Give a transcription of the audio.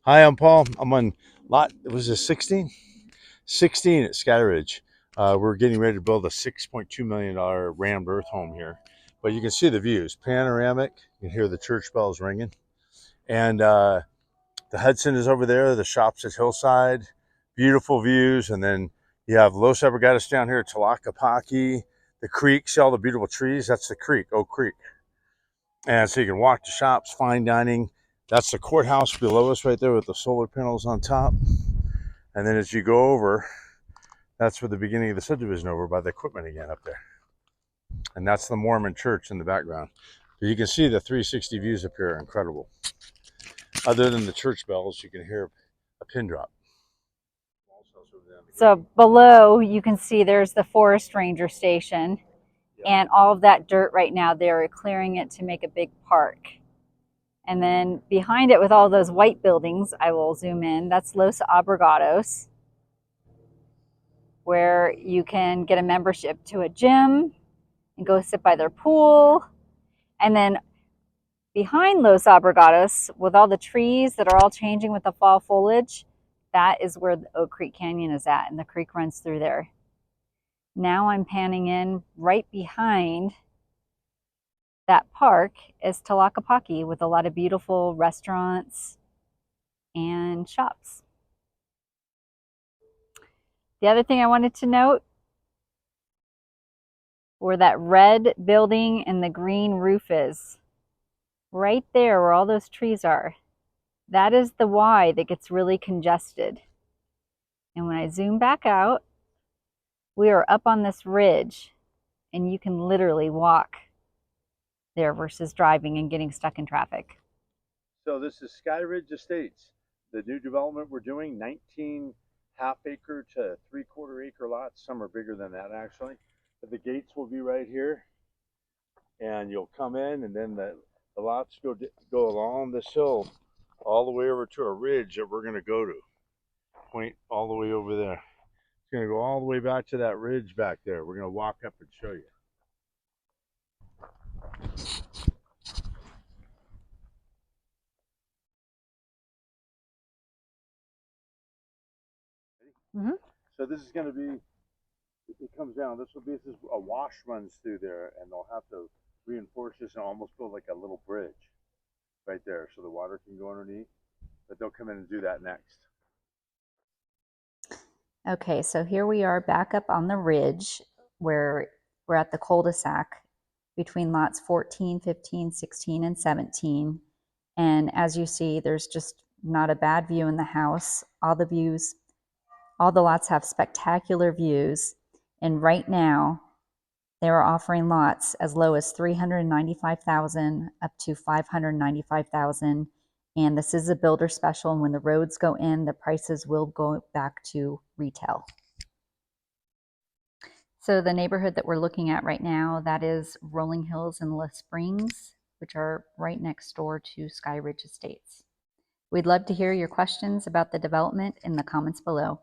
Hi, I'm Paul. I'm on lot, was it 16? 16 at Skyridge. We're getting ready to build a $6.2 million rammed earth home here. But you can see the views, panoramic. You can hear the church bells ringing. And the Hudson is over there, the shops at Hillside, beautiful views. And then you have Los Abrigados down here, Tlaquepaque, the creek, see all the beautiful trees? That's the creek, Oak Creek. And so you can walk to shops, fine dining. That's the courthouse below us right there with the solar panels on top. And then as you go over, that's where the beginning of the subdivision over by the equipment again up there. And that's the Mormon church in the background. But you can see the 360 views up here are incredible. Other than the church bells, you can hear a pin drop. So below, you can see there's the forest ranger station. And all of that dirt right now, they're clearing it to make a big park. And then behind it with all those white buildings, I will zoom in, that's Los Abrigados, where you can get a membership to a gym and go sit by their pool. And then behind Los Abrigados, with all the trees that are all changing with the fall foliage, that is where the Oak Creek Canyon is at, and the creek runs through there. Now I'm panning in right behind that park is Tlaquepaque with a lot of beautiful restaurants and shops. The other thing I wanted to note, where that red building and the green roof is, right there where all those trees are, that is the Y that gets really congested. And when I zoom back out, we are up on this ridge and you can literally walk there versus driving and getting stuck in traffic. So this is Skyridge Estates, the new development we're doing, 19 half-acre to three-quarter-acre lots. Some are bigger than that, actually. But the gates will be right here, and you'll come in, and then the lots go along this hill all the way over to a ridge that we're going to go to. Point all the way over there. It's going to go all the way back to that ridge back there. We're going to walk up and show you. So this is going to be, it comes down, this is a wash runs through there, and they'll have to reinforce this and almost build like a little bridge right there so the water can go underneath. But they'll come in and do that next. Okay, so here we are back up on the ridge where we're at the cul-de-sac between lots 14, 15, 16, and 17. And as you see, there's just not a bad view in the house. All the lots have spectacular views. And right now, they're offering lots as low as $395,000 up to $595,000. And this is a builder special, and when the roads go in, the prices will go back to retail. So the neighborhood that we're looking at right now, that is Rolling Hills and La Springs, which are right next door to Skyridge Estates. We'd love to hear your questions about the development in the comments below.